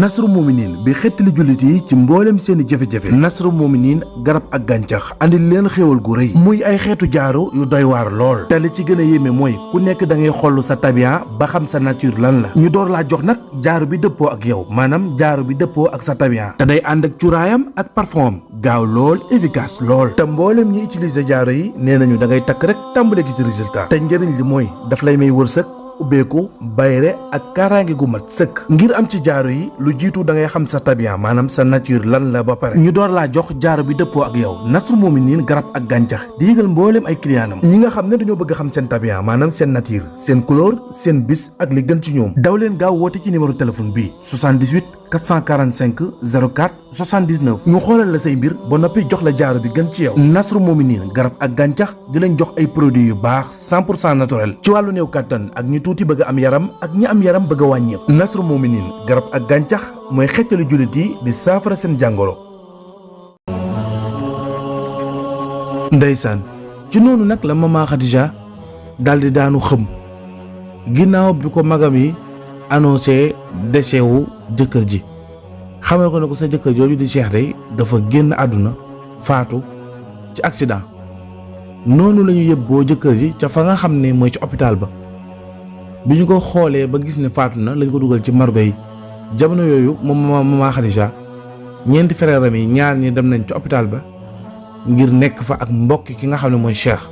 Nasru Mominin bi xettali jullit yi ci mboolem seeni jafe-jafe. Nasru Mominin garab ak gàncax andil leen xéewal gu rëy muy ay xeetu jaaro yu doy waar lool te li ci gën a yéeme mooy ku nekk da ngay xoll sa tabian ba xam sa nature lan la ñu door laa jox nag jaaro bi dëppoo ak yow maanaam jaaro bi dëppoo ak sa tabian te day ànd ak cuuraayam ak parfum am gaaw lool efficace lool te mboolem ñi utiliser jaaro yi nee nañu da ngay takk rek tàmbale gis résultat te njëriñ li mooy daf lay may wërsëg ubbeeku bayre ak kaaraange gu mat sëkk ngir am ci jaaro yi lu jiitu da ngay xam sa tabian maanaam sa nature lan la ba pare ñu door laa jox jaaro bi dëppoo ak yow. Nasru Mominin garab ak gàncax di yëgal mbooleem ay clientam ñi nga xam ne dañoo bëgg xam seen tabian maanaam seen nature seen couleur seen bis ak li gën ci ñoom daw leen gaaw woote ci numéro téléphone bii 78 445 04 79 ñu xoolal la say mbir ba noppi jox la jaaro bi gën ci yow. Nasru Mominin garab ak gàncax di leen jox ay produits yu baax 100% naturel ci wàllu néew kàttan ak ñi tuuti bëgg am yaram ak ñi am yaram bëgg a wàññeeku. Nasru Mominin garab ak gàncax mooy xettali jullit yi di saafara seen jàngoro. Ndeysaan ci noonu nag la mama Khadija daldi daanu xëm ginnaaw bi ko magam yi annoncé décès wu jëkkër ji xamal ko ne ko sa jëkkër jooju di Cheikh day dafa génn àdduna faatu ci accident. noonu la ñu yëbboo jëkkër ji ca fa nga xam ne mooy ci hôpital ba bi ñu ko xoolee ba gis ne faatu na lañ ko dugal ci margo yi. jamono yooyu moom mama Khadija ñeenti frère am yi ñaar ñi dem nañ ci hôpital ba ngir nekk fa ak mbokk ki nga xam ne mooy Cheikh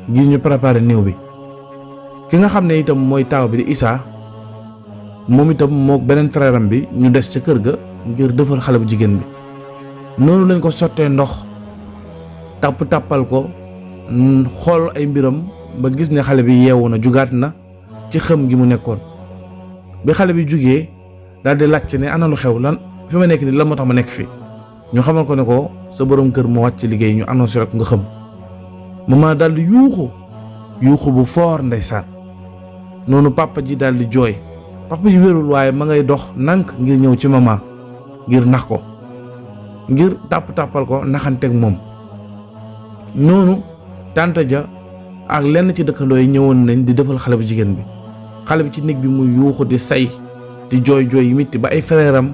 ngir ñu préparer néew bi. ki nga xam ne itam mooy taaw bi di Issa moom itam moo beneen frère am bi ñu des ca kër ga ngir defal xale bu jigéen bi. noonu lañ ko sottee ndox tàppal ko xool ay mbiram ba gis ne xale bi yeewu na jugaat na ci xëm gi mu nekkoon. bi xale bi jugee daal di laajte ne ana lu xew lan fi ma nekk nii lan moo tax ma nekk fi ñu xamal ko ne ko sa borom kër moo wàcc liggéey ñu annoncé rek nga xëm. mama daal di yuuxu bu foor ndeysaan noonu papa ji daal di jooy. papa ji wérul waaye ma ngay dox nànk ngir ñëw ci mama ngir nax ko ngir tàppal ko naxanteeg moom. noonu tante ja ak lenn ci dëkkandoo yi ñëwoon nañ di defal xale bu jigéen bi. xale bi ci néeg bi muy yuuxu di say di jooy yu mitti ba ay frère am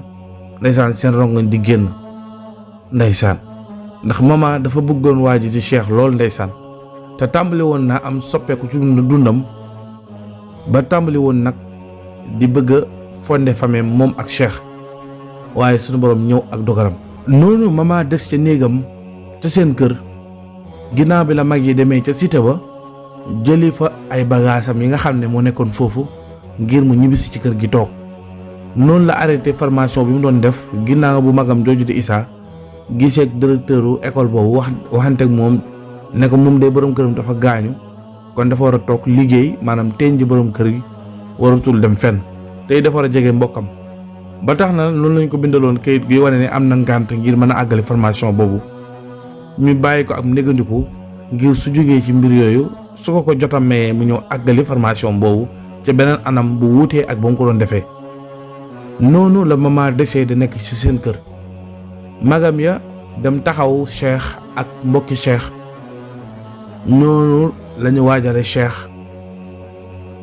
ndeysaan seen rongoñ di génn ndeysaan ndax mama dafa bëggoon waa ji di Cheikh lool ndeysaan te tàmbali woon naa am soppeeku ci dundam ba tàmbali woon nag di bëgg a fondé famille moom ak Cheikh waaye sunu borom ñëw ak dogaram. noonu mama des ca néegam ca seen kër ginnaaw bi la mag yi demee ca cité ba jëli fa ay bagaasam yi nga xam ne moo nekkoon foofu ngir mu ñibbisi ci kër gi toog. noonu la arrêté formation bi mu doon def ginnaaw bu magam jooju di Issa gisee ak directeuru école boobu waxante ak moom ne ko moom day borom këram dafa gaañu kon dafa war a toog liggéey maanaam teeñ ji borom kër gi waratul dem fenn tey dafa war a jege mbokkam. ba tax na loolu lañ ko bindaloon kayit gi wane ne am na ngànt ngir mën a àggale formation boobu ñu bàyyi ko ak négandiku ngir su jógee ci mbir yooyu su ko jotamee mu ñëw àggali formation boobu ca beneen anam bu wuutee ak ba mu ko doon defee. noonu la mama décédé nekk ci seen kër magam ya dem taxaw Cheikh ak mbokki Cheikh. noonu la ñu waajale Cheikh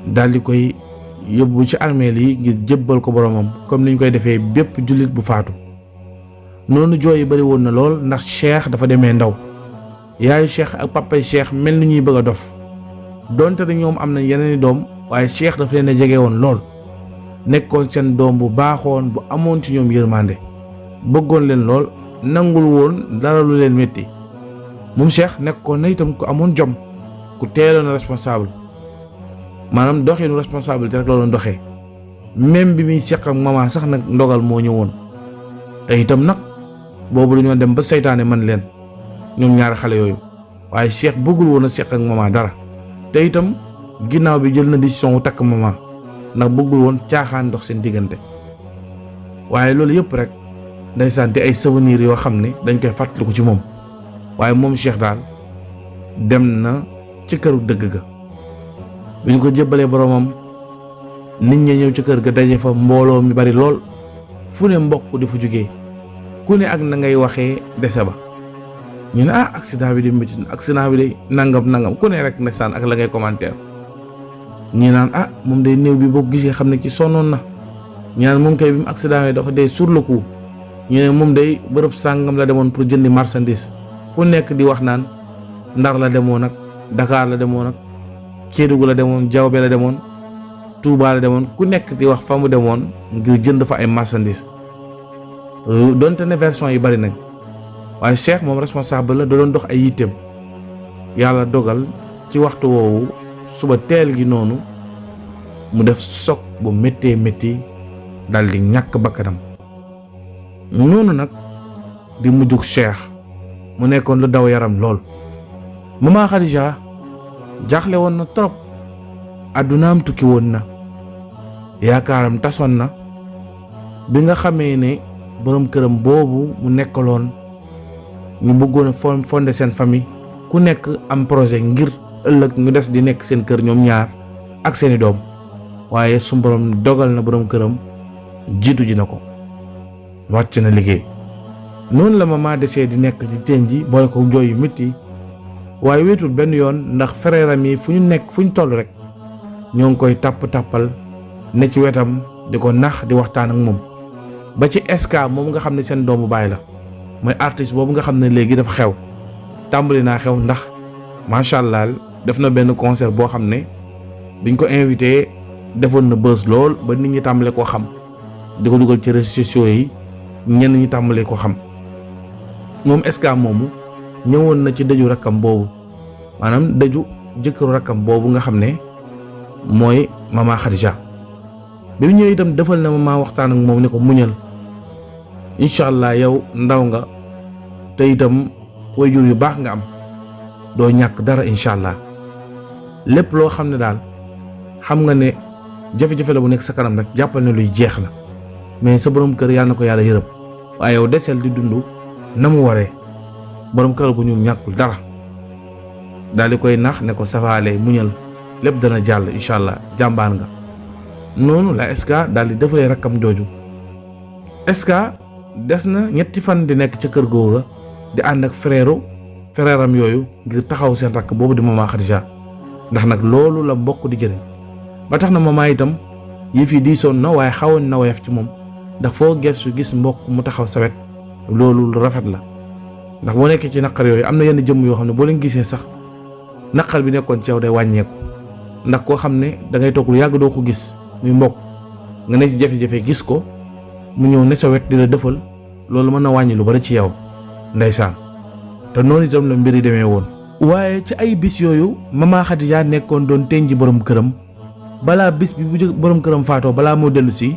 daal di koy yóbbu ci armeel yi ngir jébbal ko boromam comme ni ñu koy defee bépp jullit bu faatu. noonu jooy yi bari woon na lool ndax Cheikh dafa demee ndaw yaayu Cheikh ak papay Cheikh mel ni ñuy bëgg a dof donte ne ñoom am nañ yeneen i doom waaye Cheikh dafa leen a jege woon lool nekkoon seen doom bu baaxoon bu amoon ci ñoom yërmande bëggoon leen lool nangul woon dara lu leen métti. moom Cheikh nekkoon na itam ku amoon jom ku teeloon responsable maanaam doxinu responsabilité rek la doon doxee même bi muy seq ak maman sax nag ndogal moo ñëwoon te itam nag boobu dañoo dem ba seytaane man leen ñoom ñaari xale yooyu waaye Cheikh bëggul woon a seq ak maman dara te itam ginnaaw bi jël na décision wu takk maman ndax bëggul woon caaxaan dox seen diggante waaye loolu yëpp rek ndeysaan di ay souvenirs yoo xam ne dañ koy fàttaliku ci moom. waaye moom Cheikh daal dem na ci këru dëgg ga bi ñu ko jébbalee boromam nit ñi ñëw ci kër ga daje fa mbooloo mi bari lool fu ne mbokk di fa jógee ku ne ak na ngay waxee dese ba ñu ne accident bi di métti accident bi de nangam ku ne rek ndeysaan ak la ngay commentaire ñi naan ah moom day néew bi boo ko gisee xam ne ci sonnoon na, ñi naan moom kay bi mu accident yi dafa dee sur le coup, ñu ne moom day bërëb sàngam la demoon pour jëndi marchandise. ku nekk di wax naan Ndar la demoon nag, Dakar la demoon nag, Kédougou la demoon, Diaobé la demoon, Touba la demoon, ku nekk di wax fa mu demoon ngir jënd fa ay marchandise. donte ne version yi bari nañ, waaye Cheikh moom responsable la da doon dox ay yitteem. yàlla dogal ci waxtu woowu suba teel gi noonu mu def choc bu méttee métti dal di ñàkk bakkanam. noonu nag di mujjug Cheikh mu nekkoon lu daw yaram lool. Mama Khadija jaaxle woon na trop, addunaam tukki woon na, yaakaaram tasoon na bi nga xamee ne borom këram boobu mu nekkaloon ñu bëggoon a fonder seen famille, ku nekk am projet ngir ëllëg ñu des di nekk seen kër ñoom ñaar ak seeni doom, waaye su borom dogal na borom këram jiitu ji na ko, wàcc na liggéey. noonu la mama desee di nekk ci teen ji boole ko jooy yu métti, waaye wéetul benn yoon ndax frère am yi fu ñu nekk fu ñu toll rek ñoo ngi koy tàppal ne ci wetam di ko nax di waxtaan ak moom. ba ci SK moom nga xam ne seen doomu baay la, mooy artiste boobu nga xam ne léegi dafa xew, tàmbali naa xew ndax macha allah def na benn concert boo xam ne biñ ko invité defoon na buzz lool ba nit ñi tàmbale koo xam, di ko dugal ci réseaux sociaux yi, ñenn ñi tàmbale ko xam. moom SK moomu ñëwoon na ci dëju rakkam boobu, maanaam dëju jëkkëru rakkam boobu nga xam ne mooy Mama Khadija. bi mu ñëwee itam defal na mama waxtaan ak moom ne ko muñal, incha allah yow ndaw nga te itam waajur yu baax nga am, doo ñàkk dara incha allah. lépp loo xam ne daal xam nga ne jafe-jafe la bu nekk sa kanam rek jàppal ne luy jeex la, mais sa borom kër yàlla na ko yàlla yërëm, waaye yow desel di dund na mu waree. borom kër bu ñu ñàkkul dara daal di koy nax ne ko safaale muñal, lépp dana jàll incha allah, jàmbaan nga. noonu la SK daal di defalee rakkam jooju. SK des na ñetti fan di nekk ca kër googa di ànd ak frère am yooyu ngir taxaw seen rakk boobu di Mama Khadija, ndax nag loolu la mbokk di jëriñ. ba tax na mama itam yëf yi diisoon na waaye xawoon na woyof ci moom, ndax foo gestu gis mbokk mu taxaw sawet loolu lu rafet la. ndax boo nekkee ci naqar yooyu am na yenn jëmm yoo xam ne boo leen gisee sax naqar bi nekkoon ci yow day wàññeeku, ndax koo xam ne da ngay toog lu yàgg doo ko gis muy mbokk nga ne ci jafe-jafe gis ko mu ñëw ne sa wet di la defal, loolu mën na wàññi lu bari ci yow ndeysaan. te noonu itam la mbir yi demee woon. waaye ci ay bis yooyu Mama Khadija nekkoon doon tenji borom këram, balaa bis bi bu borom këram faatoo balaa moo dellu si,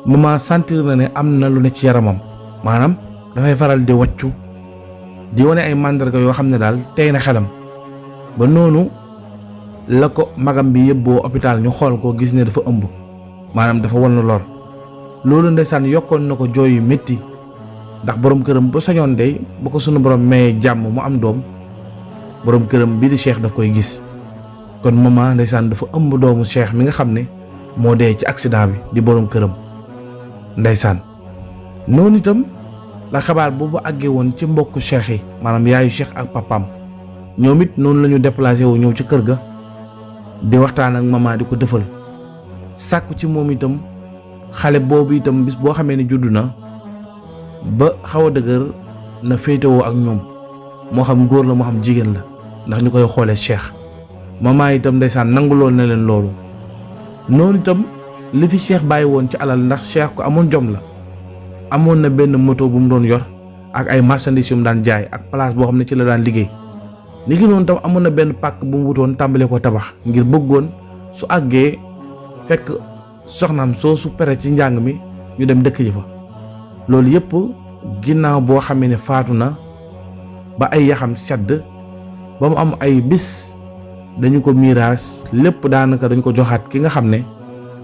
mama sentir na ne am na lu ne ci yaramam, maanaam dafay faral di wàccu di wane ay màndarga yoo xam ne daal tey na xelam. ba noonu la ko magam bi yëbboo hôpital ñu xool ko gis ne dafa ëmb, maanaam dafa wan lor. loolu ndeysaan yokkoon na ko jooy yu métti, ndax borom këram ba sañoon day bu ko sunu borom mayee jàmm mu am doom, borom këram bii di Cheikh daf koy gis. kon mama ndeysaan dafa ëmb doomu Cheikh mi nga xam ne moo dee ci accident bi di borom këram ndeysaan. noonu itam la xabaar boobu àggee woon ci mbokku Cheikh yi, maanaam yaayu Cheikh ak papaam. ñoom it noonu la ñu déplacé wu ñëw ci kër ga di waxtaan ak mama di ko defal, sàkku ci moom itam xale boobu itam bis boo xamee ne juddu na ba xaw a dëgër na féetewoo ak ñoom, moo xam góor la moo xam jigéen la, ndax ñu koy xoolee Cheikh. mama itam ndeysaan nanguloon na leen loolu. noonu itam li fi Cheikh bàyyi woon ci alal, ndax Cheikh ko amoon jom la, amoon na benn moto bu mu doon yor ak ay marchandises yu mu daan jaay ak place boo xam ne ci la daan liggéey. li ki noonu tam amoon na benn pàkk bu mu wutoon tàmbalee ko tabax ngir bëggoon su àggee fekk soxnaam soo su pere ci njàng mi ñu dem dëkk ji fa. loolu yëpp ginnaaw boo xamee ne faatu na ba ay yaxam sedd ba mu am ay bis dañu ko miiraas, lépp daanaka dañ ko joxaat ki nga xam ne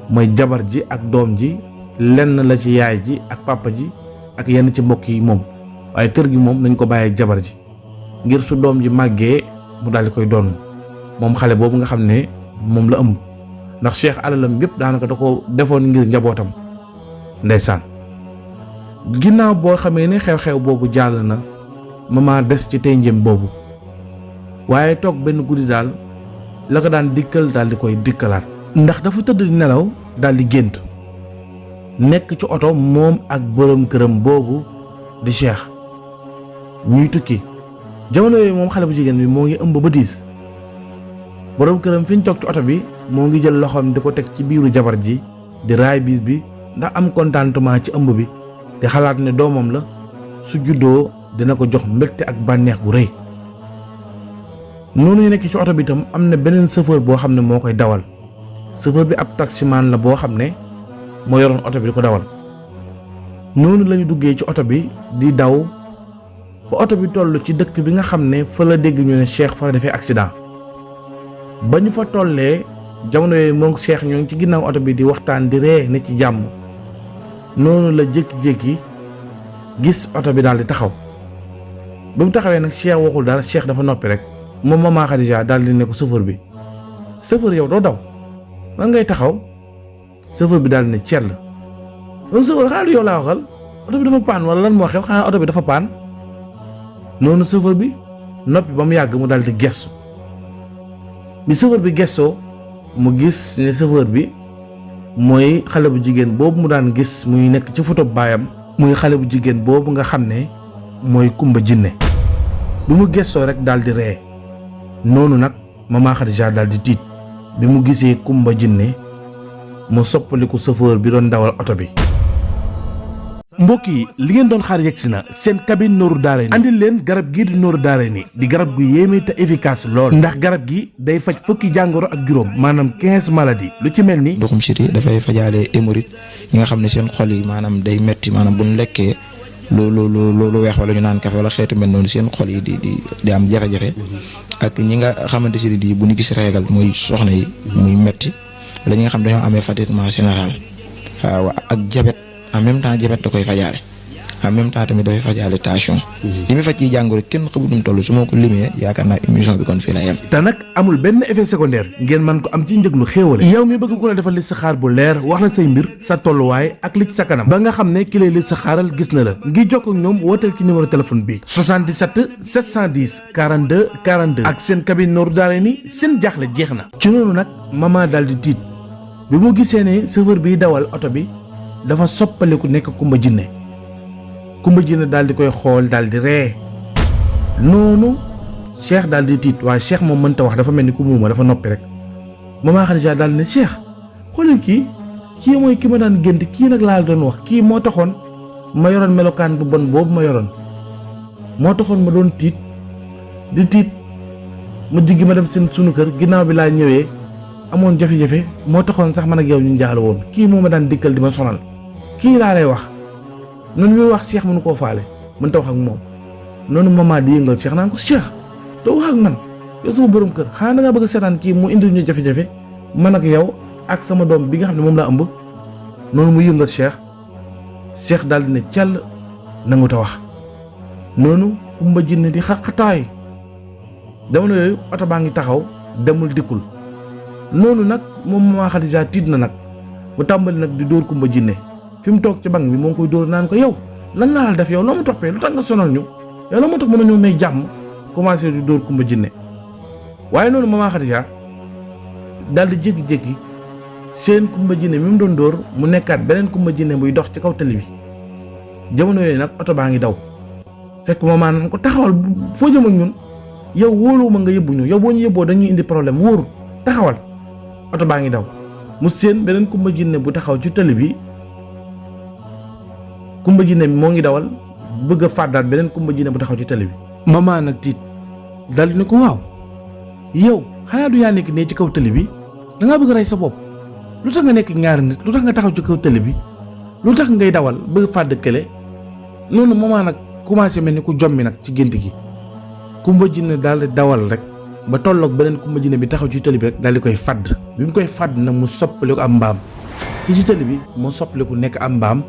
mooy jabar ji ak doom ji, lenn la ci yaay ji ak papa ji ak yenn ci mbokk yi moom, waaye kër gi moom dañ ko bàyyi ak jabar ji ngir su doom ji màggee mu daal di koy doon moom xale boobu nga xam ne moom la ëmb, ndax Cheikh alalam yëpp daanaka da ko defoon ngir njabootam ndeysaan. ginnaaw boo xamee ne xew-xew boobu jàll na, mama des ci tey njëm boobu, waaye toog benn guddi daal la ko daan dikkal daal di koy dikkalaat ndax dafa tëdd di nelaw daal di gént nekk ci oto moom ak borom këram boobu di Cheikh ñuy tukki jamono yooyu moom xale bu jigéen bi moo ngi ëmb ba diis borom këram fi ñu toog ci oto bi moo ngi jël loxoom di ko teg ci biiru jabar ji di raay biir bi ndax am contentement ci ëmb bi di xalaat ne doomam la su juddoo dina ko jox mbégte ak bànneex gu rëy. noonu ñu nekk ci oto bi itam am na beneen chauffeur boo xam ne moo koy dawal chauffeur bi ab taximan la boo xam ne moo yoroon oto bi di ko dawal noonu lañu duggee ci oto bi di daw ba oto bi toll ci dëkk bi nga xam ne fa la dégg ñu ne Cheikh fa la defee accident ba ñu fa tollee jamono yooyu moom Cheikh ñoo ngi ci ginnaaw oto bi di waxtaan di ree ne ci jàmm noonu la jékki-jékki gis oto bi daal di taxaw ba mu taxawee nag Cheikh waxul dara Cheikh dafa noppi rek moom Mama Khadija daal di ne ko chauffeur bi chauffeur yow doo daw lan ngay taxaw chauffeur bi daal di ne Thiel loolu chauffeur xanaa du yow laa waxal oto bi dafa paan wala lan moo xew xanaa oto bi dafa paan noonu chauffeur bi noppi ba mu yàgg mu daal di gestu bi chauffeur bi gestoo mu gis ne chauffeur bi mooy xale bu jigéen boobu mu daan gis muy nekk ci photo baayam muy xale bu jigéen boobu nga xam ne mooy Kumba Jinne bi mu gestoo rek daal di ree noonu nag Mama Khadija daal di tiit bi mu gisee Kumba Jinne mu soppaliku chauffeur bi doon dawal oto bi. mbokk yi li ngeen doon xaar yegsi na seen cabine Nourou Darayni andil leen garab gii di Nourou Darayni di garab gu yéeme te efficace lool ndax garab gi day faj fukki jàngoro ak juróom maanaam 15 maladies lu ci mel ni ndoxum siti dafay fajaale hémorroïde yi nga xam ne seen xol yi maanaam day metti maanaam bu ñu lekkee lu weex wala ñu naan kafe wala xeetu mel noonu seen xol yi di am jafe-jafe ak ñi nga xamante si di bu ñu gis régal muy soxna yi muy metti wala ñi nga xam dañoo amee fatiguement général waaw ak diabète en même temps diabète da koy fajaale en même temps tamit dafay fajaale tension. li muy faj ci jàngoro kenn xamul nu mu toll su ma ko limee yaakaar naa émission bi kon fii la yem. te nag amul benn effet secondaire ngeen mën ko am ci njëglu xéewale yow mi bëgg ku la defal listixaar bu leer wax la say mbir sa tolluwaay ak li ci sa kanam ba nga xam ne ki lay listixaaral gis na la ngir jokkoo ak ñoom wooteel ci numéro téléphone bi 77 710 42 42 ak seen cabine Nourou Darayni seen jaaxle jeex na. ci noonu nag Mama daal di tiit bi mu gisee ne chauffeur biy dawal oto bi dafa soppaliku nekk Kumba Jinne Kumba Jinne daal di koy xool daal di ree noonu Cheikh daal di tiit waaye Cheikh moom mënta wax dafa mel ni ku muuma dafa noppi rek Mama Khadija daal ne Cheikh xoolal kii mooy ki ma daan gént kii nag laa doon wax kii moo taxoon ma yoroon melokaan bu bon boobu ma yoroon moo taxoon ma doon tiit di tiit ma jiggi ma dem sunu kër ginnaaw bi laa ñëwee amoon jafe-jafe moo taxoon sax man ak yow ñu njaalo woon kii moo ma daan dikkal di ma sonal kii laa lay wax noonu muy wax Cheikh mënu koo faale mën ta wax ak moom noonu Mama di yëngal Cheikh naan ko Cheikh doo wax ak man yow sama borom kër xanaa da ngaa bëgg a seetaan kii mu indil ñu jafe-jafe man ak yow ak sama doom bi nga xam ne moom laa ëmb noonu mu yëngal Cheikh daal di ne càll nangu ta wax noonu Kumba Jinne di xaqataay jamono yooyu oto baa ngi taxaw demul dikkul noonu nag moom Mama Khadija tiit na nag mu tàmbali nag di dóor Kumba Jinne fi mu toog ci bank bi moo ngi koy dóor naan ko yow lan laa la def yow loo ma toppee lu tax nga sonal ñu yow la moo tax mën a ñëw may jàmm commencé di dóor Kumba Jinne waaye noonu Mama Khadija daal di jékki-jékki seen Kumba Jinne mi mu doon dóor mu nekkaat beneen Kumba Jinne buy dox ci kaw tali bi jamono yooyu nag oto baa ngi daw fekk Mama naan ko taxawal foo jëm ak ñun yow wóoluwuma nga yëbbu ñu yow boo ñu yëbboo dañuy indi problème wóoru taxawal oto baa ngi daw mu seen beneen Kumba Jinne bu taxaw ci tali bi Kumba Jinne moo ngi dawal bëgg a fàddaat beneen Kumba Jinne bu taxaw ci tali bi Mama nag tiit dal di ne ko waaw yow xanaa du yaa nekk ne ci kaw tali bi dangaa bëgg rey sa bopp lu tax nga nekk ñaari nit lu tax nga taxaw ci kaw tali bi lu tax ngay dawal bëgg fàdd kële noonu Mama nag commencé mel ni ku jommi nag ci gént gi Kumba Jinne daal di dawal rek ba tolloog beneen Kumba Jinne bi taxaw ci tali bi rek daal di koy fàdd bi mu koy fàdd nag mu soppaliku am mbaam ki ci tali bi moo soppaliku nekk am mbaam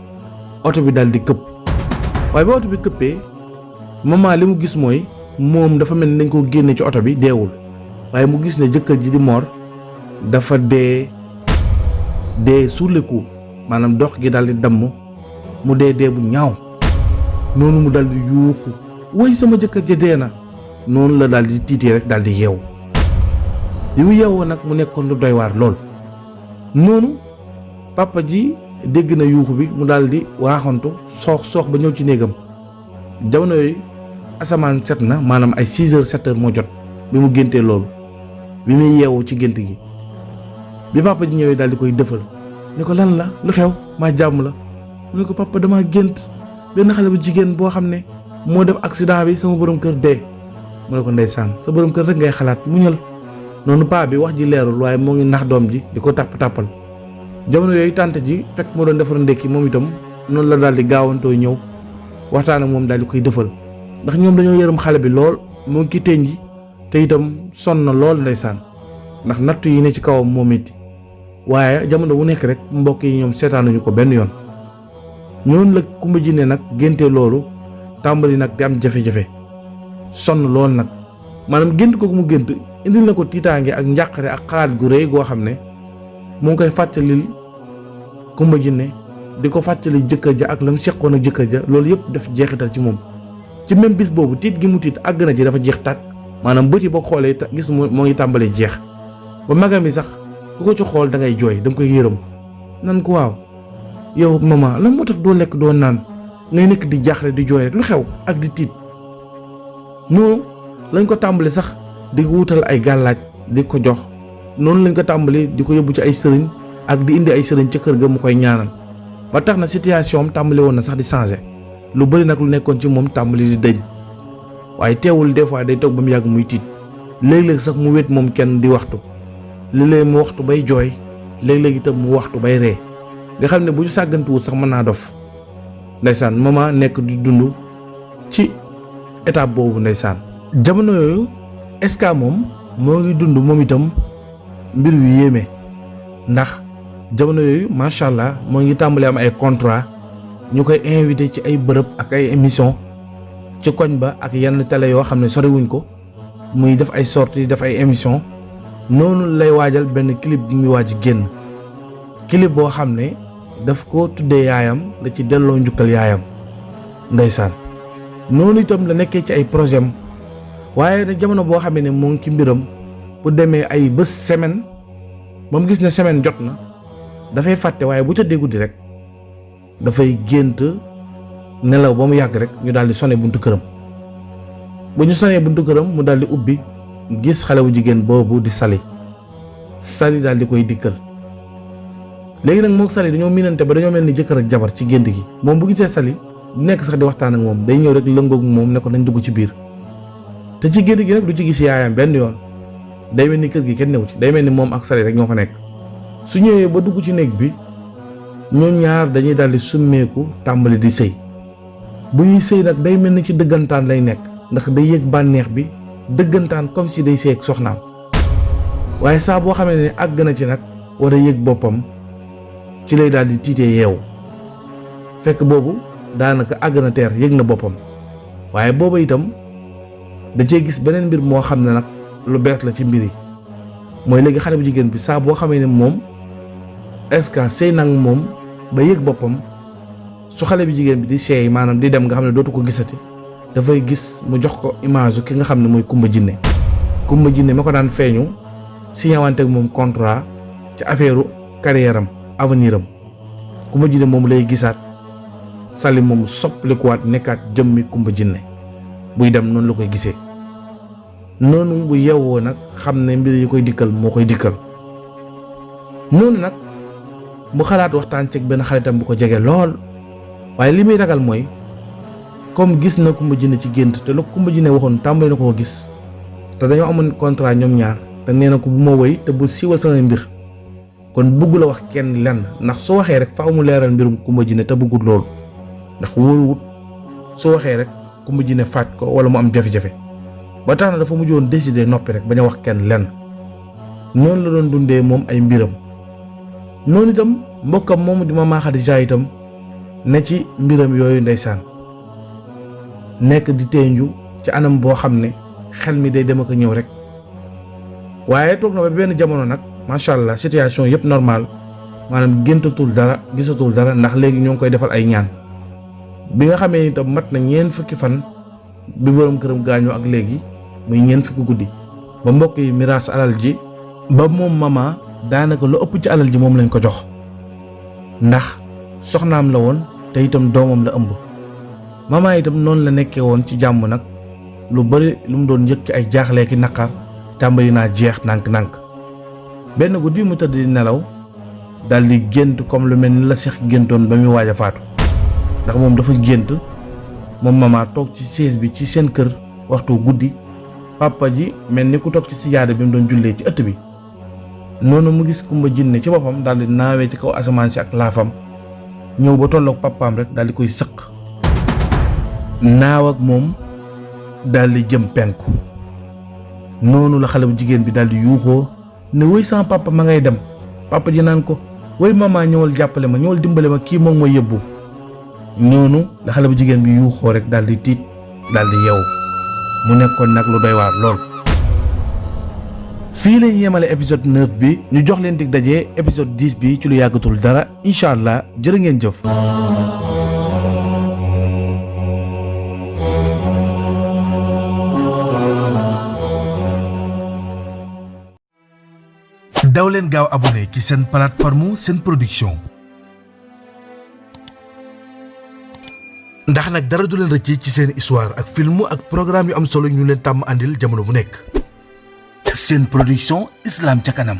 oto bi daal di këpp waaye ba oto bi këppee Mama li mu gis mooy moom dafa mel ni dañ ko génne ci oto bi deewul waaye mu gis ne jëkkër ji di Mor dafa dee sur le coup maanaam dox gi daal di damm mu dee bu ñaaw noonu mu daal di yuuxu way sama jëkkër ji dee na noonu la daal di tiitee rek daal di yeewu bi mu yeewoo nag mu nekkoon lu doy waar lool. noonu papa ji dégg na yuuxu bi mu daal di waaxantu soox ba ñëw ci néegam. jamono yooyu asamaan set na maanaam ay 6 heures 7 heures moo jot bi mu géntee loolu bi muy yeewoo ci gént gi. bi papa ji ñëwee daal di koy dëfal ne ko lan la lu xew maa jàmm la mu ne ko papa dama gént benn xale bu jigéen boo xam ne moo def accident bi sama borom kër dee. mu ne ko ndeysaan sa borom kër rek ngay xalaat muñal. noonu paa bi wax ji leerul waaye moo ngi nax doom ji di ko tàppal jamono yooyu tante ji fekk moo doon defar ndékki moom itam noonu la daal di gaawantoo ñëw waxtaan ak moom daal di koy dëfal ndax ñoom dañoo yërëm xale bi lool moo ngi ki teñ ji te itam sonn na lool ndeysaan ndax nattu yi ne ci kawam moo métti waaye jamono bu nekk rek mbokk yi ñoom seetaanuñu ko benn yoon. ñoonu la Kumba Jinne nag génte loolu tàmbali nag di am jafe-jafe sonn lool nag maanaam gént ko mu gént indil na ko tiitaange ak njàqare ak xalaat gu rëy goo xam ne mu ngi koy fàttalil Kumba Jinne di ko fàttali jëkkër ja ak la mu seqoon ak jëkkër ja loolu yëpp def jeexital ci moom. ci même bis boobu tiit gi mu tiit àgg na ci dafa jeex tàkk maanaam bët yi boo xoolee gis moo ngi tàmbalee jeex ba magam yi sax ku ko ci xool da ngay jooy da nga koy yërëm nan ko waaw yow maman lan moo tax doo lekk doo naan ngay nekk di jaaxle di jooy rek lu xew ak di tiit. noonu lañ ko tàmbali sax di ko wutal ay gàllaaj di ko jox noonu lañ ko tàmbali di ko yóbbu ci ay sëriñ ak di indi ay sëriñ ca kër ga mu koy ñaanal ba tax na situation am tàmbali woon na sax di changer lu bari nag lu nekkoon ci moom tàmbali di dëñ waaye teewul des fois day toog ba mu yàgg muy tiit léeg-léeg sax mu wét moom kenn di waxtu léeg-léeg mu waxtu bay jooy léeg-léeg itam mu waxtu bay ree nga xam ne bu ñu sàggantuwul sax mën naa dof ndeysaan mama nekk di dund ci étape boobu ndeysaan. jamono yooyu Eska moom moo ngi dund moom itam mbir yu yéeme ndax jamono yooyu macha allah moo ngi tàmbali am ay contrat ñu koy invité ci ay bërëb ak ay émission ci koñ ba ak yenn télé yoo xam ne soriwuñ ko muy def ay sorties def ay émission noonu lay waajal benn clip bi muy waaj génn clip boo xam ne daf ko tuddee yaayam da ci delloo njukkal yaayam ndeysaan. noonu itam la nekkee ci ay projet am waaye nag jamono boo xamee ne moo ngi ci mbiram bu demee ay bés semaine ba mu gis ne semaine jot na dafay fàtte waaye bu tëddee guddi rek dafay gént nelaw ba mu yàgg rek ñu daal di sone buntu këram bu ñu sonee buntu këram mu daal di ubbi gis xale bu jigéen boobu di Sali daal di koy dikkal. léegi nag moom Sali dañoo miinante ba dañoo mel ni jëkkër ak jabar ci gént gi moom bu gisee Sali du nekk sax di waxtaan ak moom day ñëw rek lëngoog moom ne ko nañ dugg ci biir te ci gént gi nag du ci gis yaayam benn yoon day mel ni kër gi kenn newu ci day mel ni moom ak Sali rek ñoo fa nekk. su ñëwee ba dugg ci néeg bi ñoom ñaar dañuy daal di summeeku tàmbali di sëy bu ñuy sëy nag day mel ni ci dëggantaan lay nekk ndax day yëg bànneex bi dëggantaan comme si day sëy ak soxnaam waaye saa boo xamee ne àgg na ci nag war a yëg boppam ci lay daal di tiitee yeewu fekk boobu daanaka àgg na teer yëg na boppam waaye booba itam da cee gis beneen mbir moo xam ne nag lu bees la ci mbir yi mooy léegi xale bu jigéen bi saa boo xamee ne moom Eska sëy nag moom ba yëg boppam su xale bi jigéen bi di seey maanaam di dem nga xam ne dootu ko gisati dafay gis mu jox ko image ki nga xam ne mooy Kumba Jinne ma ko daan feeñu signawante ak moom contrat ci affaire carrière am avenir am Kumba Jinne moom lay gisaat Sali moom soppalikuwaat nekkaat jëmmi Kumba Jinne buy dem noonu la koy gisee noonu bu yeewoo nag xam ne mbir yi koy dikkal moo koy dikkal noonu nag mu xalaat waxtaan ci benn xaritam bu ko jege lool waaye li muy ragal mooy comme gis na Kumba Jinne ci gént te lu ko Kumba Jinne waxoon tàmbali na koo gis te dañoo amoon contrat ñoom ñaar te nee na ko bu ma woy te bu siiwal sama mbir kon bëggu la wax kenn lenn ndax su waxee rek faaw mu leeral mbirum Kumba Jinne te bëggut loolu ndax wóoruwut su waxee rek Kumba Jinne faaj ko wala mu am jafe-jafe ba tax na dafa mujjoon décider noppi rek bañ a wax kenn lenn noonu la doon dundee moom ay mbiram. noonu itam mbokkam moomu di Mama Khadija itam ne ci mbiram yooyu ndeysaan nekk di teenju ci anam boo xam ne xel mi day dem ak a ñëw rek waaye toog na ba benn jamono nag macha allah situation yëpp normal maanaam géntatul dara gisatul dara ndax léegi ñoo ngi koy defal ay ñaan bi nga xamee itam mat na ñeent fukki fan bi borom këram gaañoo ak léegi muy ñeent fukki guddi ba mbokk yi miraas alal ji ba moom mama daanaka lu ëpp ci alal ji moom lañ ko jox ndax soxnaam la woon te itam doomam la ëmb. mama itam noonu la nekkee woon ci jàmm nag lu bari lu mu doon yëg ci ay jaaxlee ki naqar tàmbali naa jeex nànk-nànk. benn guddi mu tëdd di nelaw dal di gént comme lu mel ni la Cheikh géntoon ba muy waaj a faatu ndax moom dafa gént moom mama toog ci chaise bi ci seen kër waxtu guddi papa ji mel ni ku toog ci sijaada bi mu doon jullee ci ëtt bi. noonu mu gis Kumba Jinne ci boppam daal di naawee ci kaw asamaan si ak laafam ñëw ba tolloog papaam rek daal di koy sëq naaw ak moom daal di jëm penku. noonu la xale bu jigéen bi daal di yuuxoo ne woy sama papa ma ngay dem. papa ji naan ko woy mama ñëwal jàppale ma ñëwal dimbale ma kii moom mooy yëbbu. noonu la xale bu jigéen bi yuuxoo rek daal di tiit daal di yeewu mu nekkoon nag lu doy waar lool. fii lañ yemale épisode 9 bi ñu jox leen dig daje épisode 10 bi ci lu yàggatul dara incha allah jërë ngeen jëf. daw leen gaaw abonné ci seen plateforme Sen Production ndax nag dara du leen rëcc ci seen histoire ak film ak programme yu am solo ñu leen tàmm àndil jamono bu nekk. Sen Production Islam ca kanam.